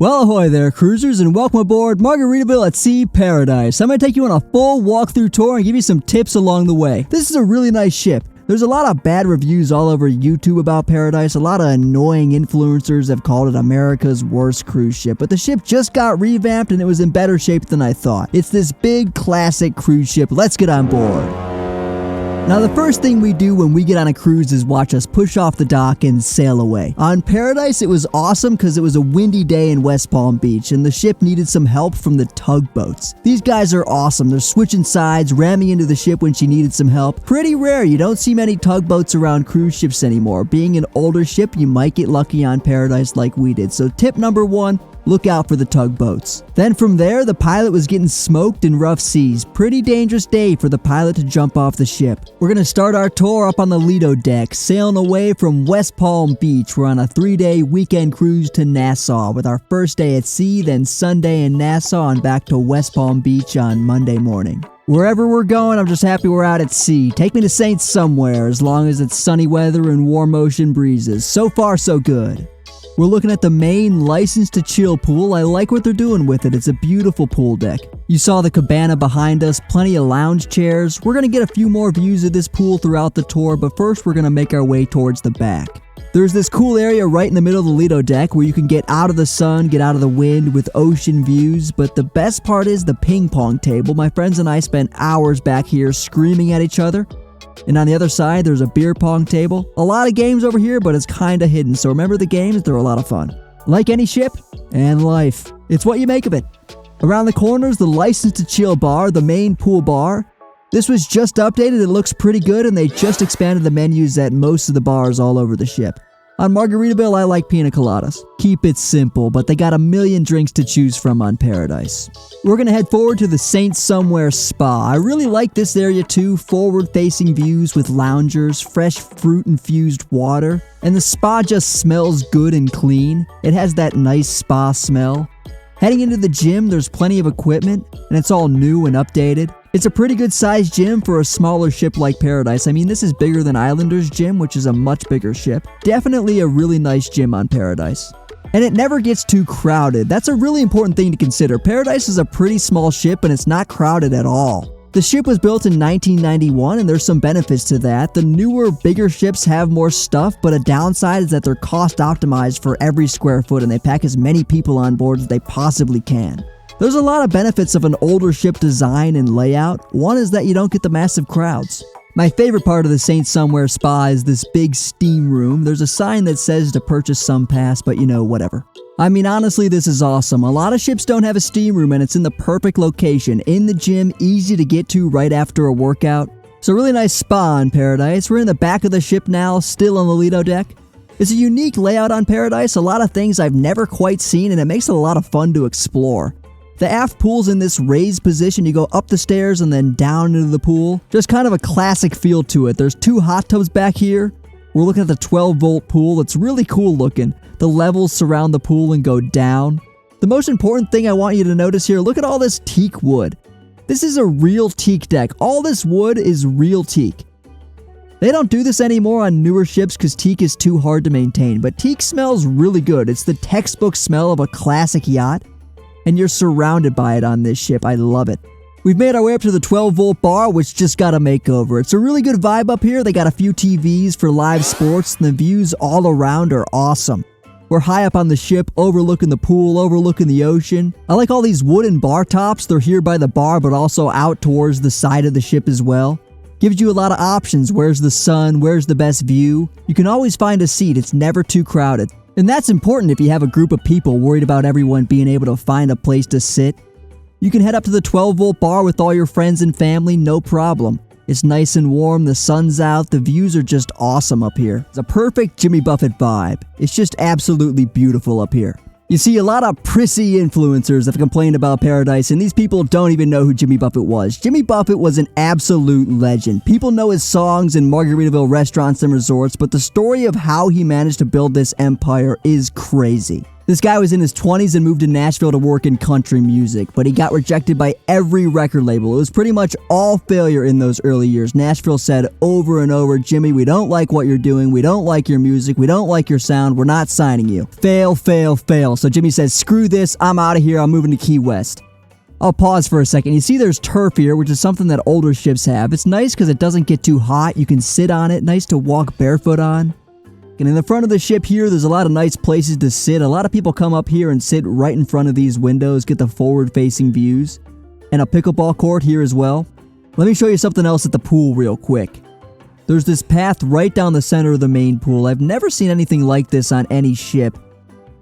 Well, ahoy there, cruisers, and welcome aboard Margaritaville at Sea Paradise. I'm going to take you on a full walkthrough tour and give you some tips along the way. This is a really nice ship. There's a lot of bad reviews all over YouTube about Paradise. A lot of annoying influencers have called it America's worst cruise ship, but the ship just got revamped and it was in better shape than I thought. It's this big classic cruise ship. Let's get on board. Now, the first thing we do when we get on a cruise is watch us push off the dock and sail away. On Paradise, it was awesome because it was a windy day in West Palm Beach and the ship needed some help from the tugboats. These guys are awesome. They're switching sides, ramming into the ship when she needed some help. Pretty rare. You don't see many tugboats around cruise ships anymore. Being an older ship, you might get lucky on Paradise like we did. So tip number one, look out for the tugboats. Then from there, the pilot was getting smoked in rough seas. Pretty dangerous day for the pilot to jump off the ship. We're going to start our tour up on the Lido deck, sailing away from West Palm Beach. We're on a 3-day weekend cruise to Nassau with our first day at sea, then Sunday in Nassau and back to West Palm Beach on Monday morning. Wherever we're going, I'm just happy we're out at sea. Take me to Saints somewhere as long as it's sunny weather and warm ocean breezes. So far, so good. We're looking at the main license to chill pool. I like what they're doing with it. It's a beautiful pool deck. You saw the cabana behind us, plenty of lounge chairs. We're going to get a few more views of this pool throughout the tour, but first we're going to make our way towards the back. There's this cool area right in the middle of the Lido deck where you can get out of the sun, get out of the wind with ocean views, but the best part is the ping pong table. My friends and I spent hours back here screaming at each other. And on the other side, there's a beer pong table. A lot of games over here, but it's kinda hidden, so remember the games, they're a lot of fun. Like any ship, and life. It's what you make of it. Around the corners, the license to chill bar, the main pool bar. This was just updated, it looks pretty good, and they just expanded the menus at most of the bars all over the ship. On Margaritaville, I like pina coladas. Keep it simple, but they got a million drinks to choose from on Paradise. We're gonna head forward to the Saints Somewhere Spa. I really like this area too, forward-facing views with loungers, fresh fruit-infused water, and the spa just smells good and clean. It has that nice spa smell. Heading into the gym, there's plenty of equipment, and it's all new and updated. It's a pretty good sized gym for a smaller ship like Paradise. I mean, this is bigger than Islander's gym, which is a much bigger ship. Definitely a really nice gym on Paradise. And it never gets too crowded. That's a really important thing to consider. Paradise is a pretty small ship and it's not crowded at all. The ship was built in 1991 and there's some benefits to that. The newer, bigger ships have more stuff, but a downside is that they're cost optimized for every square foot and they pack as many people on board as they possibly can. There's a lot of benefits of an older ship design and layout. One is that you don't get the massive crowds. My favorite part of the Saints Somewhere Spa is this big steam room. There's a sign that says to purchase some pass, but you know, whatever. I mean, honestly, this is awesome. A lot of ships don't have a steam room and it's in the perfect location. In the gym, easy to get to right after a workout. It's a really nice spa on Paradise. We're in the back of the ship now, still on the Lido deck. It's a unique layout on Paradise, a lot of things I've never quite seen, and it makes it a lot of fun to explore. The aft pool's in this raised position. You go up the stairs and then down into the pool. Just kind of a classic feel to it. There's 2 hot tubs back here. We're looking at the 12-volt pool. It's really cool looking. The levels surround the pool and go down. The most important thing I want you to notice here, look at all this teak wood. This is a real teak deck. All this wood is real teak. They don't do this anymore on newer ships because teak is too hard to maintain, but teak smells really good. It's the textbook smell of a classic yacht. And you're surrounded by it on this ship. I love it. We've made our way up to the 12-volt bar, which just got a makeover. It's a really good vibe up here. They got a few TVs for live sports, and the views all around are awesome. We're high up on the ship, overlooking the pool, overlooking the ocean. I like all these wooden bar tops. They're here by the bar, but also out towards the side of the ship as well. Gives you a lot of options. Where's the sun? Where's the best view? You can always find a seat. It's never too crowded. And that's important if you have a group of people worried about everyone being able to find a place to sit. You can head up to the 12-volt bar with all your friends and family, no problem. It's nice and warm, the sun's out, the views are just awesome up here. It's a perfect Jimmy Buffett vibe. It's just absolutely beautiful up here. You see, a lot of prissy influencers have complained about Paradise, and these people don't even know who Jimmy Buffett was. Jimmy Buffett was an absolute legend. People know his songs in Margaritaville restaurants and resorts, but the story of how he managed to build this empire is crazy. This guy was in his 20s and moved to Nashville to work in country music, but he got rejected by every record label. It was pretty much all failure in those early years. Nashville said over and over, Jimmy, we don't like what you're doing, we don't like your music, we don't like your sound, we're not signing you. Fail, fail, fail. So Jimmy says, screw this, I'm out of here, I'm moving to Key West. I'll pause for a second. You see there's turf here, which is something that older ships have. It's nice because it doesn't get too hot, you can sit on it, nice to walk barefoot on. And in the front of the ship here, there's a lot of nice places to sit. A lot of people come up here and sit right in front of these windows, get the forward-facing views. And a pickleball court here as well. Let me show you something else at the pool real quick. There's this path right down the center of the main pool. I've never seen anything like this on any ship.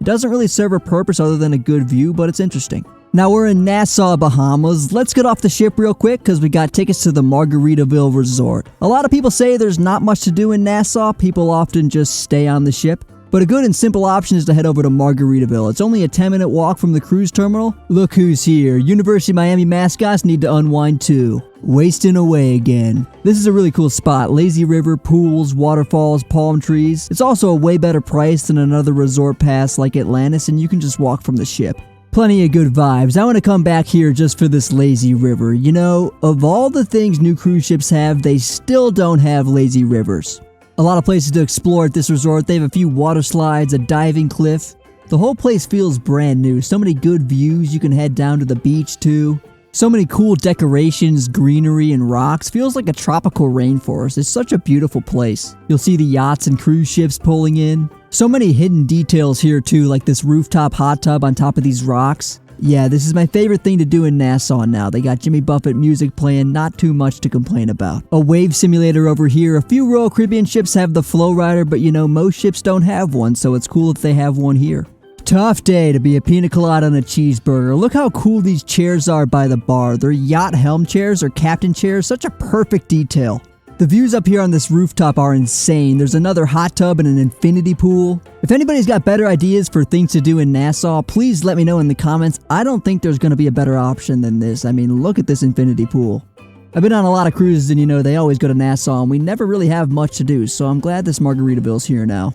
It doesn't really serve a purpose other than a good view, but it's interesting. Now we're in Nassau, Bahamas. Let's get off the ship real quick because we got tickets to the Margaritaville Resort. A lot of people say there's not much to do in Nassau. People often just stay on the ship. But a good and simple option is to head over to Margaritaville. It's only a 10-minute walk from the cruise terminal. Look who's here. University of Miami mascots need to unwind too. Wasting away again. This is a really cool spot. Lazy river, pools, waterfalls, palm trees. It's also a way better price than another resort pass like Atlantis, and you can just walk from the ship. Plenty of good vibes. I want to come back here just for this lazy river. You know, of all the things new cruise ships have, they still don't have lazy rivers. A lot of places to explore at this resort. They have a few water slides, a diving cliff. The whole place feels brand new. So many good views. You can head down to the beach too. So many cool decorations, greenery, and rocks. Feels like a tropical rainforest. It's such a beautiful place. You'll see the yachts and cruise ships pulling in. So many hidden details here too, like this rooftop hot tub on top of these rocks. Yeah, this is my favorite thing to do in Nassau now. They got Jimmy Buffett music playing, not too much to complain about. A wave simulator over here. A few Royal Caribbean ships have the Flow Rider, but you know, most ships don't have one, so it's cool if they have one here. Tough day to be a pina colada and a cheeseburger. Look how cool these chairs are by the bar. They're yacht helm chairs or captain chairs, such a perfect detail. The views up here on this rooftop are insane. There's another hot tub and an infinity pool. If anybody's got better ideas for things to do in Nassau, please let me know in the comments. I don't think there's going to be a better option than this. I mean, look at this infinity pool. I've been on a lot of cruises and you know, they always go to Nassau and we never really have much to do, so I'm glad this Margaritaville's here now.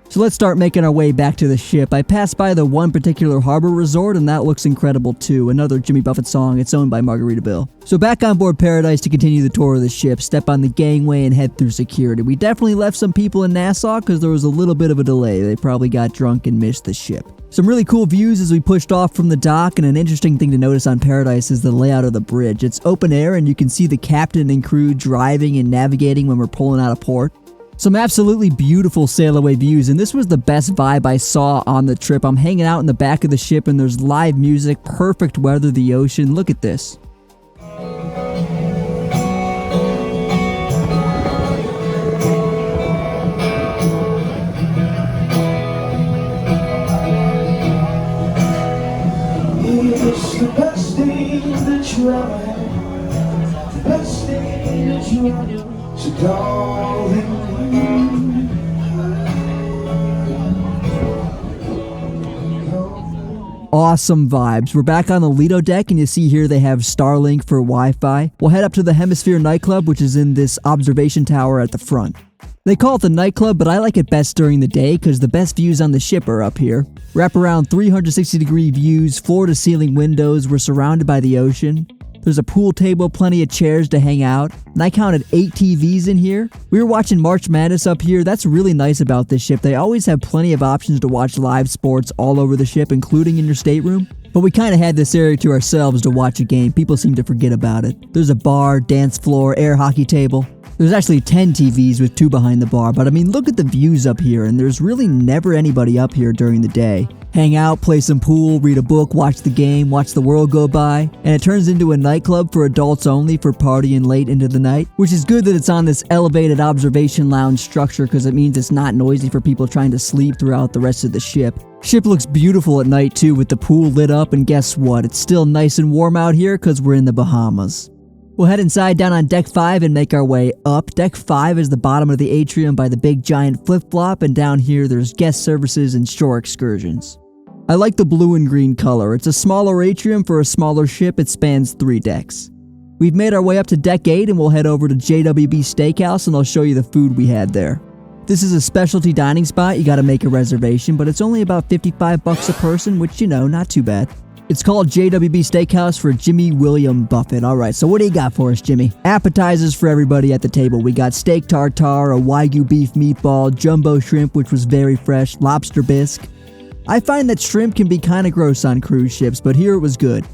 So let's start making our way back to the ship. I passed by the one particular harbor resort and that looks incredible too. Another Jimmy Buffett song. It's owned by Margaritaville. So back on board Paradise to continue the tour of the ship. Step on the gangway and head through security. We definitely left some people in Nassau because there was a little bit of a delay. They probably got drunk and missed the ship. Some really cool views as we pushed off from the dock, and an interesting thing to notice on Paradise is the layout of the bridge. It's open air and you can see the captain and crew driving and navigating when we're pulling out of port. Some absolutely beautiful Sailaway views, and this was the best vibe I saw on the trip. I'm hanging out in the back of the ship and there's live music, perfect weather, the ocean. Look at this. It's the best thing that you ever had, the best thing that you ever had. So darling, awesome vibes. We're back on the Lido deck and you see here they have Starlink for Wi-Fi. We'll head up to the Hemisphere nightclub, which is in this observation tower at the front. They call it the nightclub, but I like it best during the day because the best views on the ship are up here. Wrap around 360-degree views, floor-to-ceiling windows. We're surrounded by the ocean. There's a pool table, plenty of chairs to hang out, and I counted 8 TVs in here. We were watching March Madness up here. That's really nice about this ship. They always have plenty of options to watch live sports all over the ship, including in your stateroom. But we kind of had this area to ourselves to watch a game. People seem to forget about it. There's a bar, dance floor, air hockey table. There's actually 10 TVs with 2 behind the bar, but I mean, look at the views up here, and there's really never anybody up here during the day. Hang out, play some pool, read a book, watch the game, watch the world go by, and it turns into a nightclub for adults only for partying late into the night, which is good that it's on this elevated observation lounge structure because it means it's not noisy for people trying to sleep throughout the rest of the ship. Ship looks beautiful at night too with the pool lit up, and guess what? It's still nice and warm out here because we're in the Bahamas. We'll head inside down on Deck 5 and make our way up. Deck 5 is the bottom of the atrium by the big giant flip-flop, and down here there's guest services and shore excursions. I like the blue and green color. It's a smaller atrium for a smaller ship. It spans 3 decks. We've made our way up to Deck 8 and we'll head over to JWB Steakhouse and I'll show you the food we had there. This is a specialty dining spot. You gotta make a reservation, but it's only about $55 a person, which, not too bad. It's called JWB Steakhouse for Jimmy William Buffett. Alright, so what do you got for us, Jimmy? Appetizers for everybody at the table. We got steak tartare, a Wagyu beef meatball, jumbo shrimp, which was very fresh, lobster bisque. I find that shrimp can be kinda gross on cruise ships, but here it was good.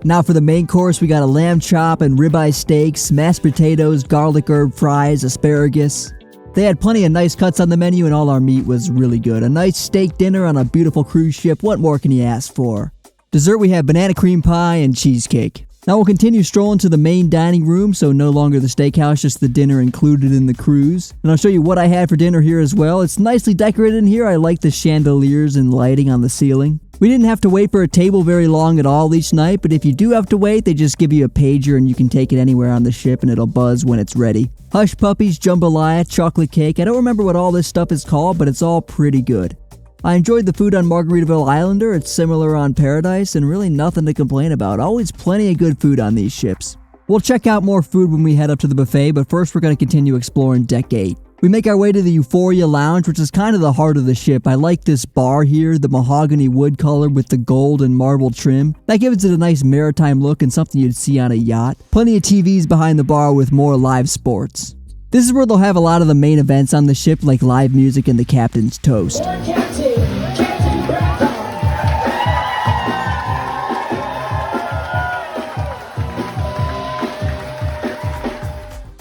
Now for the main course, we got a lamb chop and ribeye steaks, mashed potatoes, garlic herb fries, asparagus. They had plenty of nice cuts on the menu and all our meat was really good. A nice steak dinner on a beautiful cruise ship. What more can you ask for? Dessert, we have banana cream pie and cheesecake. Now we'll continue strolling to the main dining room, so no longer the steakhouse, just the dinner included in the cruise. And I'll show you what I had for dinner here as well. It's nicely decorated in here. I like the chandeliers and lighting on the ceiling. We didn't have to wait for a table very long at all each night, but if you do have to wait, they just give you a pager and you can take it anywhere on the ship and it'll buzz when it's ready. Hush puppies, jambalaya, chocolate cake. I don't remember what all this stuff is called, but it's all pretty good. I enjoyed the food on Margaritaville Islander. It's similar on Paradise and really nothing to complain about. Always plenty of good food on these ships. We'll check out more food when we head up to the buffet, but first we're going to continue exploring Deck 8. We make our way to the Euphoria Lounge, which is kind of the heart of the ship. I like this bar here, the mahogany wood color with the gold and marble trim. That gives it a nice maritime look and something you'd see on a yacht. Plenty of TVs behind the bar with more live sports. This is where they'll have a lot of the main events on the ship, like live music and the captain's toast.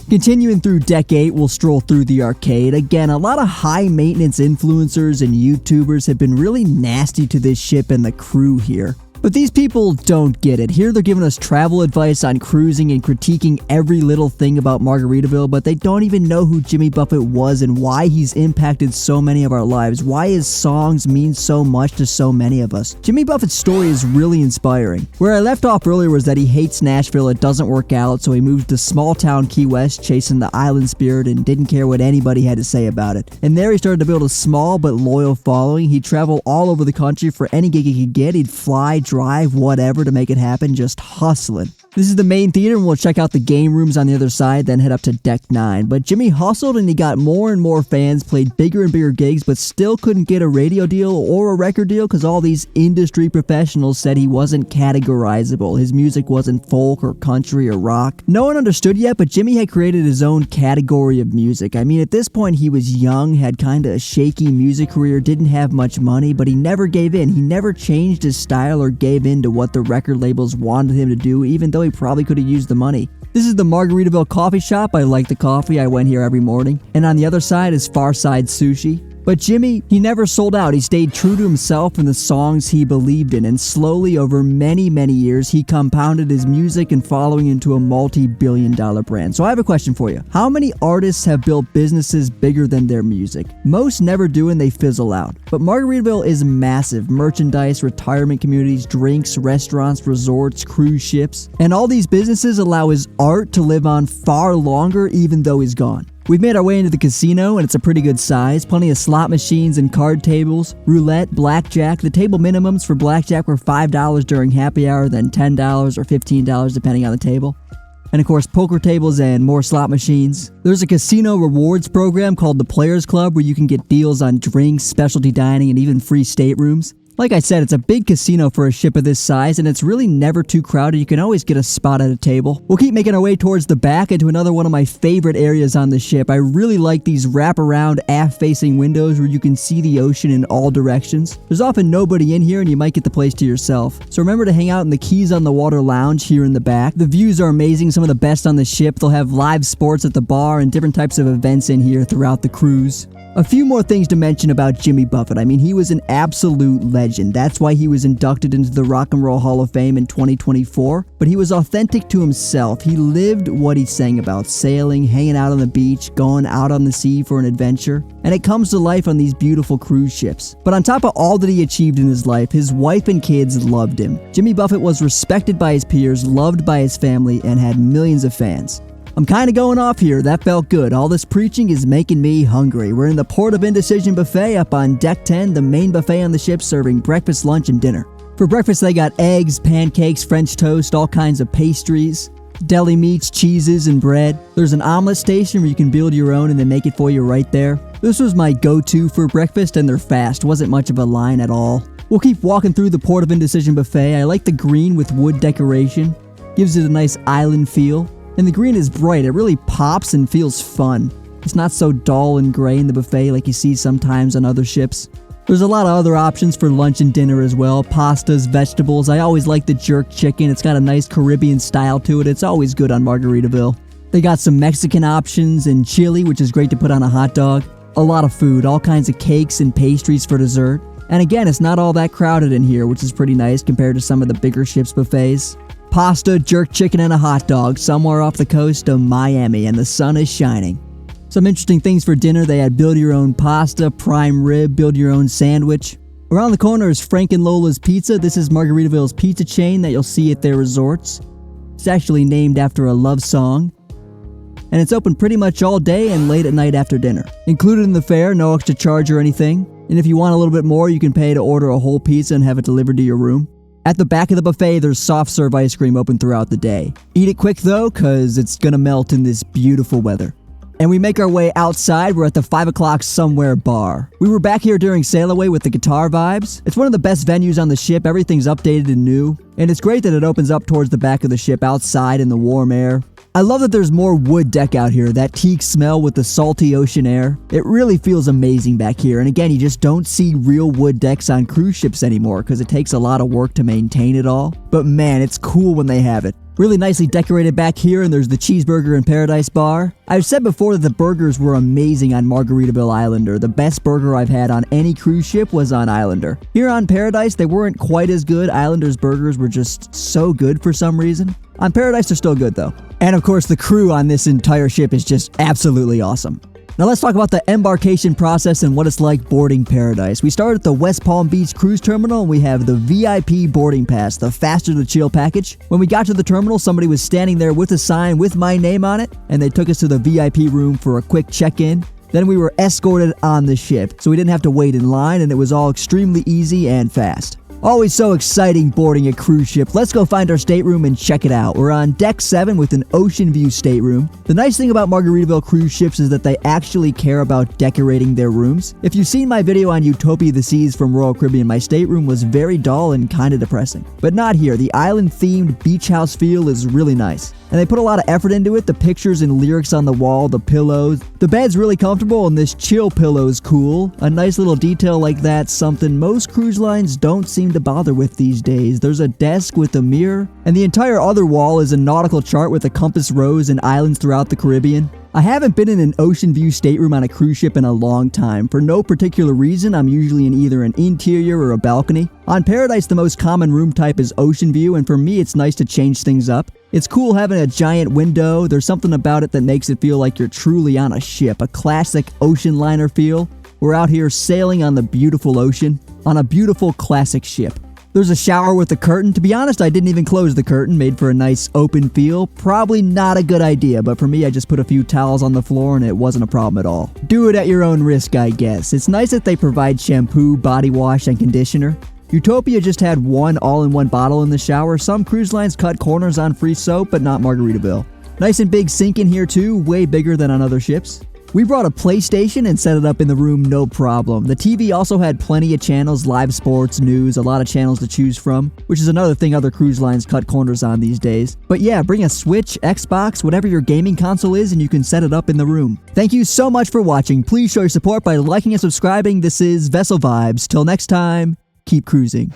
Continuing through Deck 8, we'll stroll through the arcade. Again, a lot of high-maintenance influencers and YouTubers have been really nasty to this ship and the crew here. But these people don't get it. Here they're giving us travel advice on cruising and critiquing every little thing about Margaritaville, but they don't even know who Jimmy Buffett was and why he's impacted so many of our lives, why his songs mean so much to so many of us. Jimmy Buffett's story is really inspiring. Where I left off earlier was that he hates Nashville, it doesn't work out, so he moved to small town Key West chasing the island spirit and didn't care what anybody had to say about it. And there he started to build a small but loyal following. He'd travel all over the country for any gig he could get. He'd fly, drive, whatever to make it happen, just hustling. This is the main theater and we'll check out the game rooms on the other side, then head up to Deck 9. But Jimmy hustled and he got more and more fans, played bigger and bigger gigs, but still couldn't get a radio deal or a record deal because all these industry professionals said he wasn't categorizable. His music wasn't folk or country or rock. No one understood yet, but Jimmy had created his own category of music. I mean, at this point he was young, had kinda a shaky music career, didn't have much money, but he never gave in. He never changed his style or gave in to what the record labels wanted him to do, even though he probably could have used the money. This is the Margaritaville coffee shop. I like the coffee. I went here every morning. And on the other side is Farside Sushi. But Jimmy, he never sold out. He stayed true to himself and the songs he believed in. And slowly, over many, many years, he compounded his music and following into a multi-billion-dollar brand. So I have a question for you. How many artists have built businesses bigger than their music? Most never do and they fizzle out. But Margaritaville is massive. Merchandise, retirement communities, drinks, restaurants, resorts, cruise ships. And all these businesses allow his art to live on far longer even though he's gone. We've made our way into the casino and it's a pretty good size. Plenty of slot machines and card tables, roulette, blackjack. The table minimums for blackjack were $5 during happy hour, then $10 or $15 depending on the table. And of course, poker tables and more slot machines. There's a casino rewards program called the Players Club where you can get deals on drinks, specialty dining, and even free staterooms. Like I said, it's a big casino for a ship of this size, and it's really never too crowded. You can always get a spot at a table. We'll keep making our way towards the back into another one of my favorite areas on the ship. I really like these wraparound aft-facing windows where you can see the ocean in all directions. There's often nobody in here, and you might get the place to yourself. So remember to hang out in the Keys on the Water lounge here in the back. The views are amazing, some of the best on the ship. They'll have live sports at the bar and different types of events in here throughout the cruise. A few more things to mention about Jimmy Buffett. I mean, he was an absolute legend. That's why he was inducted into the Rock and Roll Hall of Fame in 2024. But he was authentic to himself. He lived what he sang about, sailing, hanging out on the beach, going out on the sea for an adventure. And it comes to life on these beautiful cruise ships. But on top of all that he achieved in his life, his wife and kids loved him. Jimmy Buffett was respected by his peers, loved by his family, and had millions of fans. I'm kinda going off here, that felt good. All this preaching is making me hungry. We're in the Port of Indecision buffet up on Deck 10, the main buffet on the ship serving breakfast, lunch, and dinner. For breakfast they got eggs, pancakes, French toast, all kinds of pastries. Deli meats, cheeses, and bread. There's an omelet station where you can build your own and they make it for you right there. This was my go-to for breakfast, and they're fast. Wasn't much of a line at all. We'll keep walking through the Port of Indecision buffet. I like the green with wood decoration. Gives it a nice island feel. And the green is bright. It really pops and feels fun. It's not so dull and gray in the buffet like you see sometimes on other ships. There's a lot of other options for lunch and dinner as well. Pastas, vegetables. I always like the jerk chicken. It's got a nice Caribbean style to it. It's always good on Margaritaville. They got some Mexican options and chili, which is great to put on a hot dog. A lot of food, all kinds of cakes and pastries for dessert. And again, it's not all that crowded in here, which is pretty nice compared to some of the bigger ships' buffets. Pasta, jerk chicken, and a hot dog somewhere off the coast of Miami, and the sun is shining. Some interesting things for dinner. They had build your own pasta, prime rib, build your own sandwich. Around the corner is Frank and Lola's Pizza. This is Margaritaville's pizza chain that you'll see at their resorts. It's actually named after a love song. And it's open pretty much all day and late at night after dinner. Included in the fare, no extra charge or anything. And if you want a little bit more, you can pay to order a whole pizza and have it delivered to your room. At the back of the buffet, there's soft serve ice cream open throughout the day. Eat it quick though, cause it's gonna melt in this beautiful weather. And we make our way outside. We're at the 5 o'clock somewhere bar. We were back here during Sailaway with the guitar vibes. It's one of the best venues on the ship. Everything's updated and new. And it's great that it opens up towards the back of the ship outside in the warm air. I love that there's more wood deck out here, that teak smell with the salty ocean air. It really feels amazing back here. And again, you just don't see real wood decks on cruise ships anymore because it takes a lot of work to maintain it all. But man, it's cool when they have it. Really nicely decorated back here, and there's the Cheeseburger in Paradise bar. I've said before that the burgers were amazing on Margaritaville Islander. The best burger I've had on any cruise ship was on Islander. Here on Paradise, they weren't quite as good. Islander's burgers were just so good for some reason. On Paradise, they're still good though. And of course, the crew on this entire ship is just absolutely awesome. Now let's talk about the embarkation process and what it's like boarding Paradise. We start at the West Palm Beach Cruise Terminal and we have the VIP boarding pass, the faster to chill package. When we got to the terminal, somebody was standing there with a sign with my name on it, and they took us to the VIP room for a quick check-in. Then we were escorted on the ship, so we didn't have to wait in line, and it was all extremely easy and fast. Always so exciting boarding a cruise ship. Let's go find our stateroom and check it out. We're on deck 7 with an ocean view stateroom. The nice thing about Margaritaville cruise ships is that they actually care about decorating their rooms. If you've seen my video on Utopia the Seas from Royal Caribbean, my stateroom was very dull and kind of depressing. But not here. The island-themed beach house feel is really nice. And they put a lot of effort into it. The pictures and lyrics on the wall, the pillows. The bed's really comfortable and this chill pillow is cool. A nice little detail like that's something most cruise lines don't seem to bother with these days. There's a desk with a mirror, and the entire other wall is a nautical chart with a compass rose and islands throughout the Caribbean. I haven't been in an ocean view stateroom on a cruise ship in a long time. For no particular reason, I'm usually in either an interior or a balcony. On Paradise, the most common room type is ocean view, and for me, it's nice to change things up. It's cool having a giant window. There's something about it that makes it feel like you're truly on a ship, a classic ocean liner feel. We're out here sailing on the beautiful ocean, on a beautiful classic ship. There's a shower with a curtain. To be honest, I didn't even close the curtain, made for a nice open feel. Probably not a good idea, but for me, I just put a few towels on the floor and it wasn't a problem at all. Do it at your own risk, I guess. It's nice that they provide shampoo, body wash, and conditioner. Utopia just had one all-in-one bottle in the shower. Some cruise lines cut corners on free soap, but not Margaritaville. Nice and big sink in here too, way bigger than on other ships. We brought a PlayStation and set it up in the room, no problem. The TV also had plenty of channels, live sports, news, a lot of channels to choose from, which is another thing other cruise lines cut corners on these days. But yeah, bring a Switch, Xbox, whatever your gaming console is, and you can set it up in the room. Thank you so much for watching. Please show your support by liking and subscribing. This is Vessel Vibes. Till next time, keep cruising.